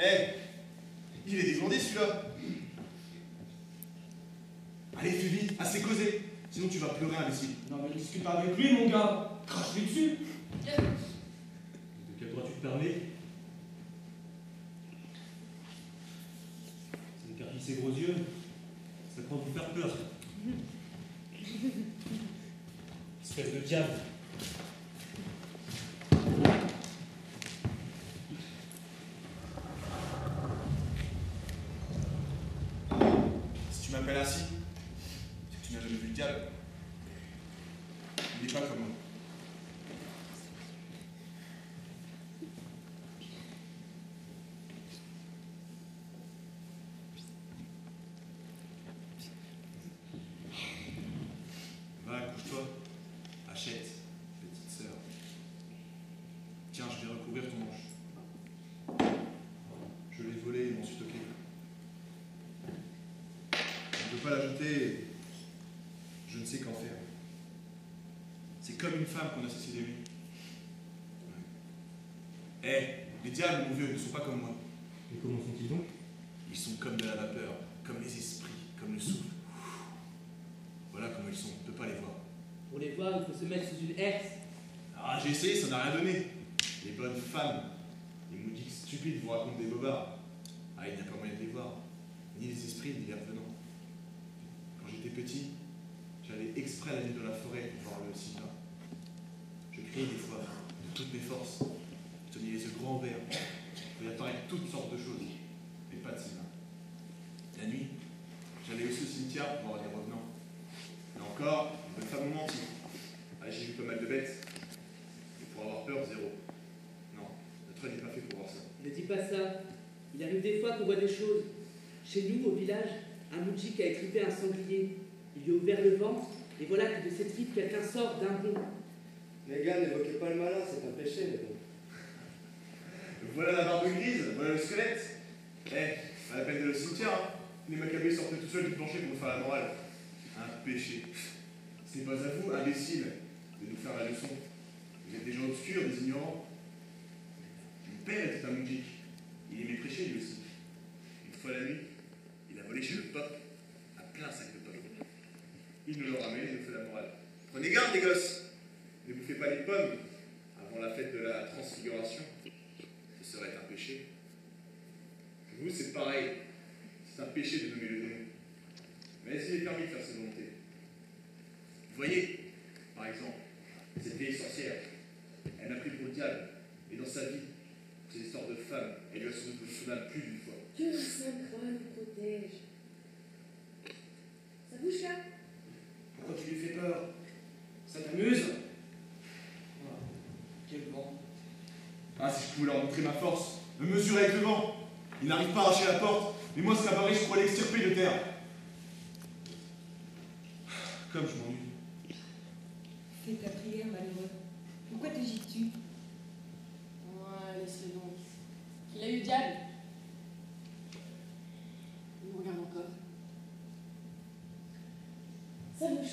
Eh, il est déglandé celui-là. Allez, fais vite, assez causé. Sinon tu vas pleurer, imbécile. Non mais discute pas avec lui, mon gars. Crache-lui dessus. De quel droit tu te permets? Ça écarquille ses gros yeux. Ça croit vous faire peur. Espèce de diable. Si tu m'appelles ainsi, c'est que tu n'as jamais vu le diable. Il n'est pas comme moi. Va, couche-toi. Achète, petite sœur. Tiens, je vais recouvrir ton manche. Je l'ai volé et m'en suis toqué. Je ne peux pas l'ajouter. Je ne sais qu'en faire. C'est comme une femme qu'on associe des lui. Eh, les diables, mon vieux, ne sont pas comme moi. Et comment sont-ils donc? Ils sont comme de la vapeur, comme les esprits, comme le souffle. Voilà comment ils sont, on ne peut pas les voir. Pour les voir, il faut se mettre sous une herse. Ah, j'ai essayé, ça n'a rien donné. Les bonnes femmes, les moudiques stupides vous racontent des bobards. Ah, il n'y a pas moyen de les voir. Ni les esprits, ni les revenants. Quand j'étais petit, j'allais exprès la nuit dans la forêt pour voir le cinéma. Je criais des fois, de toutes mes forces. Je tenais les yeux grands ouverts. Il apparaître toutes sortes de choses, mais pas de cinéma. La nuit, j'allais aussi au cimetière pour voir les revenants. Là encore, les bonnes femmes m'ont menti. Ah, j'ai vu pas mal de bêtes. Et pour avoir peur, zéro. Non, notre œil n'est pas fait pour voir ça. Ne dis pas ça. Il arrive des fois qu'on voit des choses. Chez nous, au village, un moudjik a étripé un sanglier. Il lui a ouvert le ventre, et voilà que de cette tripes, quelqu'un sort d'un bond. Les gars, n'évoquez pas le malin, c'est un péché, mais bon. Voilà la barbe grise, voilà le squelette. Eh, à la peine de le cimetière, hein. Les macabées sortaient tout seuls du plancher pour nous faire la morale. Un péché. Ce n'est pas à vous, imbéciles, de nous faire la leçon. Vous êtes des gens obscurs, des ignorants. Mon père était un moudjik. Il aimait prêcher lui aussi. Une fois la nuit, il a volé chez le pop un plein sac de pommes. Il nous l'a ramené et nous fait la morale. Prenez garde, les gosses. Ne bouffez pas les pommes avant la fête de la transfiguration. Ce serait un péché. Vous, c'est pareil. C'est un péché de nommer le démon. Mais il est permis de faire ses volontés. Vous voyez, par exemple, cette vieille sorcière, elle m'a pris pour le diable. Et dans sa vie, pour ces histoires de femmes, elle lui a sauvé son âme plus d'une fois. Que la Sainte Croix nous protège. Ça bouge là? Pourquoi tu lui fais peur? Ça t'amuse? Ah, quel vent. Ah, si je pouvais leur montrer ma force, me mesurer avec le vent. Il n'arrive pas à arracher la porte, mais moi, ce cabaret, je crois l'extirper de terre. Comme je m'ennuie. Fais ta prière, malheureux. Pourquoi t'agites-tu? Ouais, laisse-le donc. Il a eu le diable. Il me regarde encore. Ça bouge là.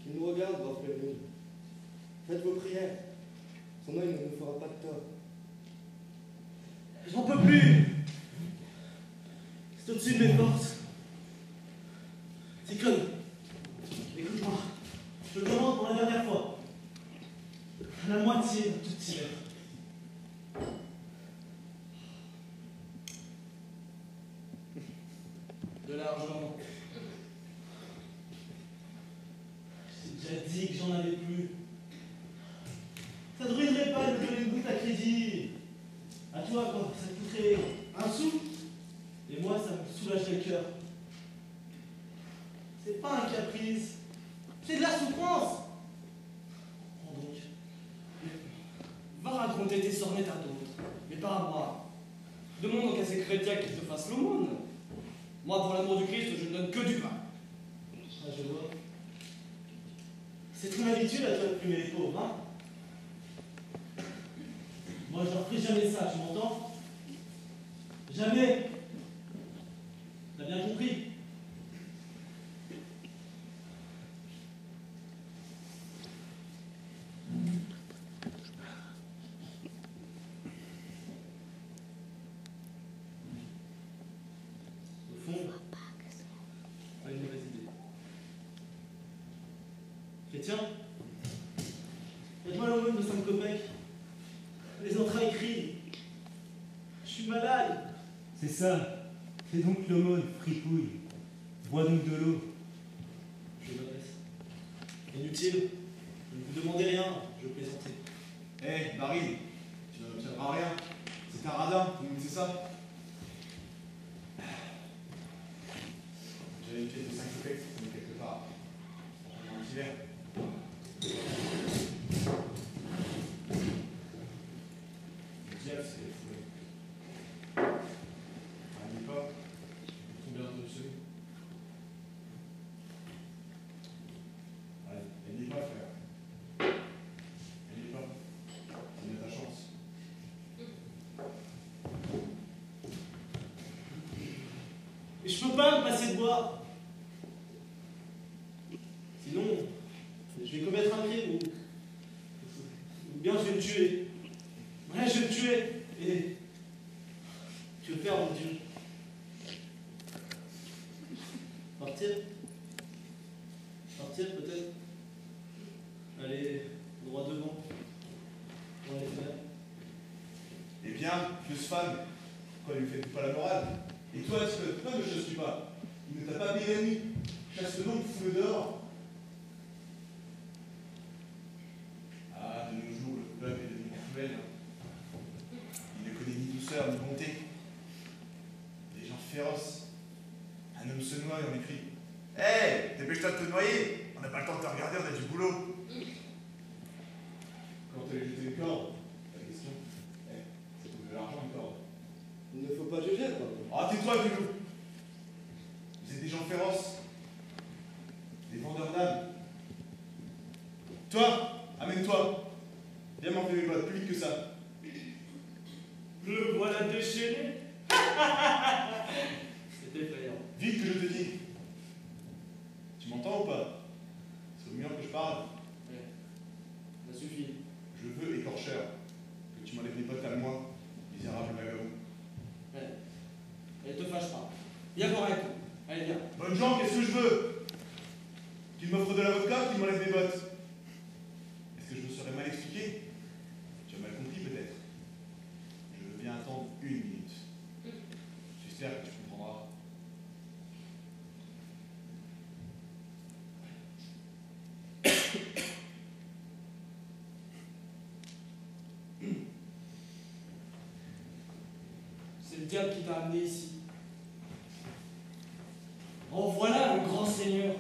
Qu'il nous regarde, brave pèlerin. Faites vos prières. Son œil ne nous fera pas de tort. J'en peux plus! C'est au-dessus de mes forces. C'est comme. Écoute-moi, je te le demande pour la dernière fois. La moitié de toute tire. De l'argent. J'ai déjà dit que j'en avais plus. Ça ne te ruinerait pas de donner une goutte à crédit. À toi, quoi, ça te coûterait un sou. Et moi, ça me soulagerait le cœur. C'est pas un caprice. C'est de la souffrance. Prends donc. Va raconter tes sornettes à d'autres, mais pas à moi. Demande donc à ces chrétiens qu'ils te fassent l'aumône. Moi, pour l'amour du Christ, je ne donne que du pain. Ah, je vois. C'est ton habitude à toi de plumer les pauvres, hein? Moi, je leur ferai jamais ça, tu m'entends? Jamais. T'as bien compris? tiens, aide-moi l'aumône de 5 copecs. Les entrailles crient. Je suis malade. C'est ça. Fais donc l'aumône, fripouille. Bois donc de l'eau. Je m'adresse. Inutile. Je ne vous demandez rien, je plaisantais. Hé, Barry, tu n'obtiendras rien. C'est un radin, tout le monde sait ça. J'avais une pièce de 5 copecs, c'est quelque part. On a un petit verre. Le diable, c'est fouet. Ah, dis pas. Combien de dessus? Allez, elle n'y est pas, frère. Elle n'y est pas. C'est bien ta chance. Mais je peux pas me passer de bois. Sinon, je vais commettre un crime ou bien je vais me tuer. Ouais, je vais me tuer. Et que faire, mon Dieu? Partir? Partir peut-être? Aller droit devant. Dans les fenêtres. Eh bien, fieuse femme, pourquoi ne lui faites pas la morale? Et toi, est-ce que toi ne chasse-tu pas? Il ne t'a pas bien ami. Chasse donc, fous-le dehors. Ah, de nos jours, le peuple est devenu cruel. Il ne connaît ni douceur ni bonté. Des gens féroces. Un homme se noie et on lui crie: Hé, dépêche-toi de te noyer. On n'a pas le temps de te regarder, on a du boulot. Quand tu allais jeter une corde, pas de question. Ça coûte de l'argent, une corde. Il ne faut pas juger, quoi. Ah, tais-toi, Vilou. Vous êtes des gens féroces. Des vendeurs d'âme. Toi, amène-toi. Viens m'enlever mes bottes, plus vite que ça. Le voilà déchaîné. C'est effrayant. Vite que je te dis. Tu m'entends ou pas? C'est au mur que je parle. Ouais. Ça suffit. Je veux, écorcheur, que tu m'enlèves mes bottes à moi, misérable vagabond. Ouais. Et te fâche pas. Viens voir avec nous. Allez, viens. Bonne gens, qu'est-ce que je veux? Qu'il m'offre de la vodka, qu'il m'enlève mes bottes. Est-ce que je me serais mal expliqué? Tu as mal compris peut-être. Je veux bien attendre 1 minute. J'espère que tu comprendras. C'est le diable qui t'a amené ici. En voilà le grand seigneur.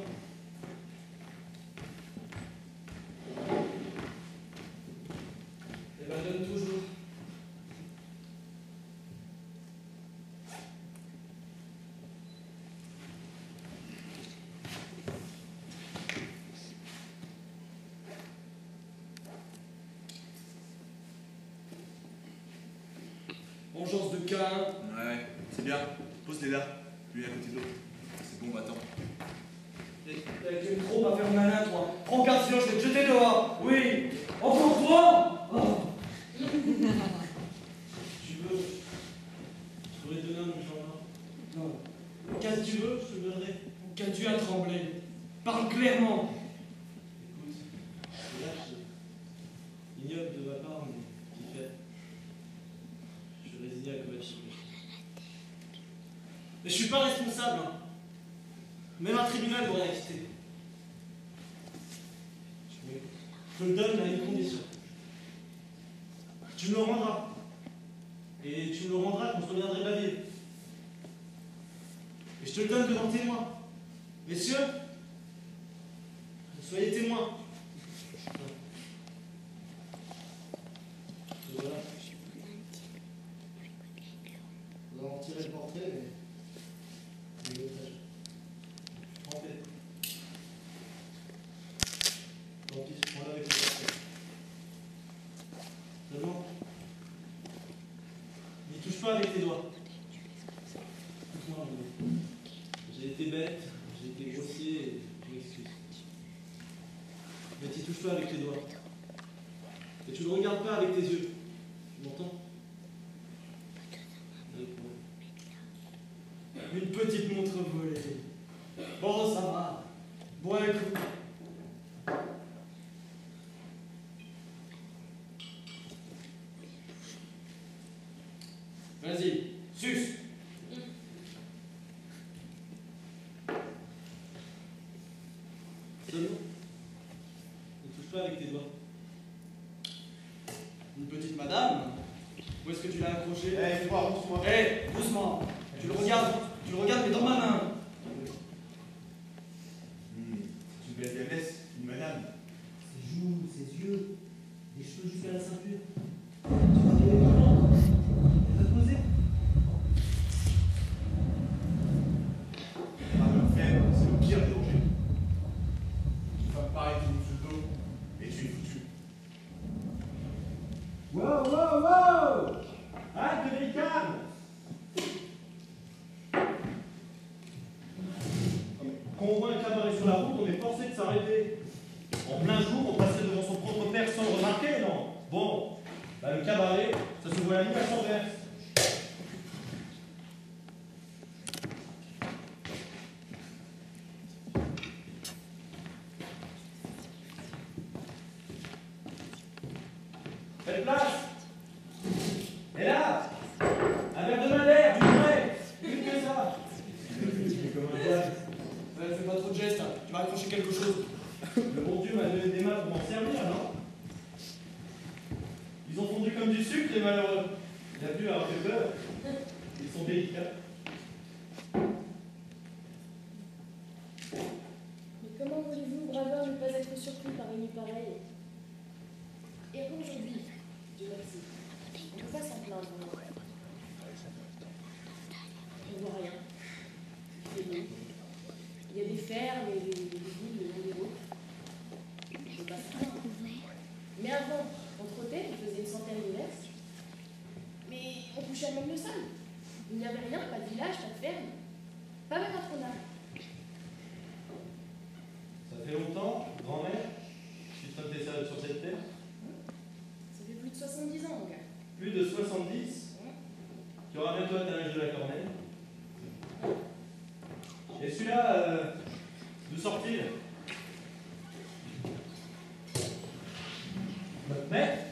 Eh ben, donne toujours. Vengeance de Cain. Ouais, c'est bien. Pose-les là, lui à côté de l'autre. C'est bon, attends. Tu aimes trop pas faire le malin, toi. Prends garde, sinon je vais te jeter dehors. Oui. Encore toi. Oh. Tu veux, je pourrais te donner un genre. Non. Qu'est-ce que tu veux, je te donnerai. Qu'as-tu à trembler? Parle clairement. Écoute, c'est lâche, ignoble de ma part, mais qui fait. Je suis résigné à commettre ce péché. Mais je suis pas responsable, hein. Même un tribunal m'aurait acquitté. Je le donne à une condition. Tu me le rendras. Et tu me le rendras quand je reviendrai de la ville. Et je te le donne devant témoins. Messieurs, soyez témoins. Et voilà. Nous allons tirer le portrait, mais l'otage. Trempé. Tant pis, je prends-le avec le portrait. Seulement, n'y touche pas avec tes doigts. Écoute-moi, j'ai été bête, j'ai été grossier, et je m'excuse. Mais t'y touches pas avec tes doigts. Et tu ne regardes pas avec tes yeux. Tu m'entends? Une petite montre volée. Oh, ça va. Bois un coup. Vas-y, suce. Seulement, ne touche pas avec tes doigts. Une petite madame? Où est-ce que tu l'as accroché? Eh, fais voir, montre-moi. Eh, doucement. Tu le regardes, mais dans ma main. C'est une belle diablesse, une madame. Ses joues, ses yeux, des cheveux jusqu'à la ceinture. Elle va poser. Ah, le faible, c'est le pire des dangers. Une femme pareille qui nous sous le dos, et tu es foutu. Wow, wow, wow! Halte de brigade! Quand on voit un cabaret sur la route, on est forcé de s'arrêter. En plein jour, on passerait devant son propre père sans le remarquer, non? Bon, bah, le cabaret, ça se voit la nuit à s'envers. Faites place! Et là! Un verre de Madère, du vrai! Plus que ça! Comme un diable. Ouais, fais pas trop de gestes, hein. Tu vas accrocher quelque chose. Le bon Dieu m'a donné des mains pour m'en servir, non? Ils ont fondu comme du sucre, les malheureux. Il a pu avoir fait peur. Ils sont délicats. Mais comment voulez-vous, braveur, ne pas être surpris par une nuit pareille? Et encore aujourd'hui, Dieu merci, on ne peut pas s'en plaindre. On ne voit rien. Il fait nuit. Il y a des fermes et des villes le long des routes. On ne peut pas s'en plaindre. Mais avant, on trottait, on faisait une centaine de verses. Mais on couchait même le sol. Il n'y avait rien, pas de village, pas de ferme. Pas même un trônage. Ça fait longtemps, grand-mère, tu te notais ça sur cette terre? Ça fait plus de 70 ans, mon gars. Plus de 70? Tu auras bientôt atteint l'âge de la cornelle. Et celui-là, d'où sort-il? Notre maître?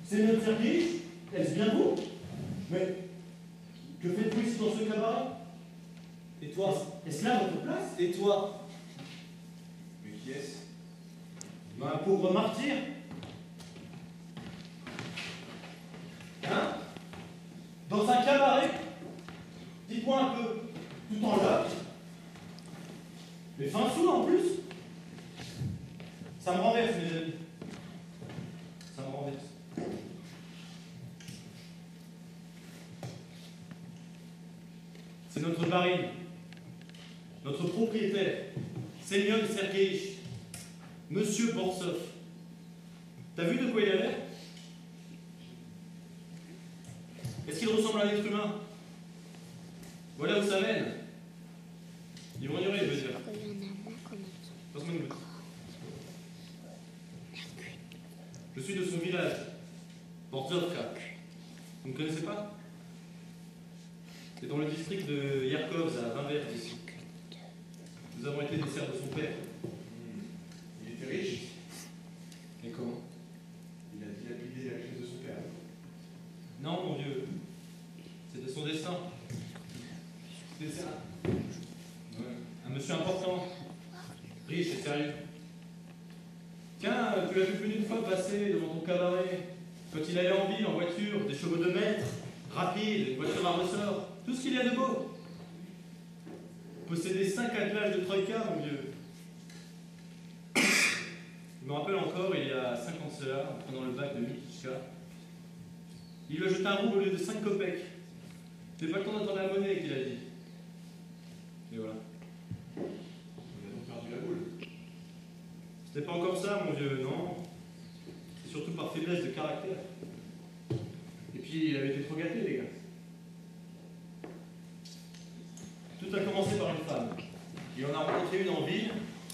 C'est notre Sergueï? Est-ce bien vous? Mais que faites-vous ici dans ce cabaret? Et toi? Est-ce là votre place? Et toi? Mais qui est-ce? Un pauvre martyr? Hein? Dans un cabaret? Dites-moi un peu, tout en loque? Mais fin sous en plus? Ça me renverse, mes amis. Ça me renverse. C'est notre barine, notre propriétaire, Semyon Sergueïch, Monsieur Borsov. T'as vu de quoi il a l'air? Est-ce qu'il ressemble à un être humain? Voilà où ça mène. Ils vont ignorer, je veux dire. Passe-moi une goutte. Je suis de son village, Borzovka. Vous ne connaissez pas? C'est dans le district de Yerkovs, à 20 verres d'ici. Nous avons été des serfs de son père. Il était riche. Et comment? Il a dilapidé la richesse de son père. Non, mon vieux. C'était son destin. C'est ça. Ouais. Un monsieur important, riche et sérieux. Tiens, tu l'as vu plus d'une fois passer devant ton cabaret. Quand il allait en ville, en voiture, des chevaux de maître, rapide, une voiture à ressort, tout ce qu'il y a de beau. Posséder 5 attelages de troïka, mon vieux. Je me rappelle encore, il y a 5 ans de cela, en prenant le bac de Mikitchka, il lui a jeté un rouble au lieu de 5 kopecks. C'est pas le temps d'entendre la monnaie qu'il a dit. Et voilà. Il a donc perdu la boule. C'était pas encore ça, mon vieux, non. C'est surtout par faiblesse de caractère. Et puis, il avait été trop gâté, les gars. Tout a commencé par une femme. Il en a rencontré une en ville,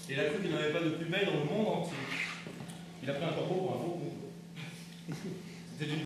et il a cru qu'il n'avait pas de plus belle dans le monde entier. Il a pris un corbeau pour un beau coup. C'était une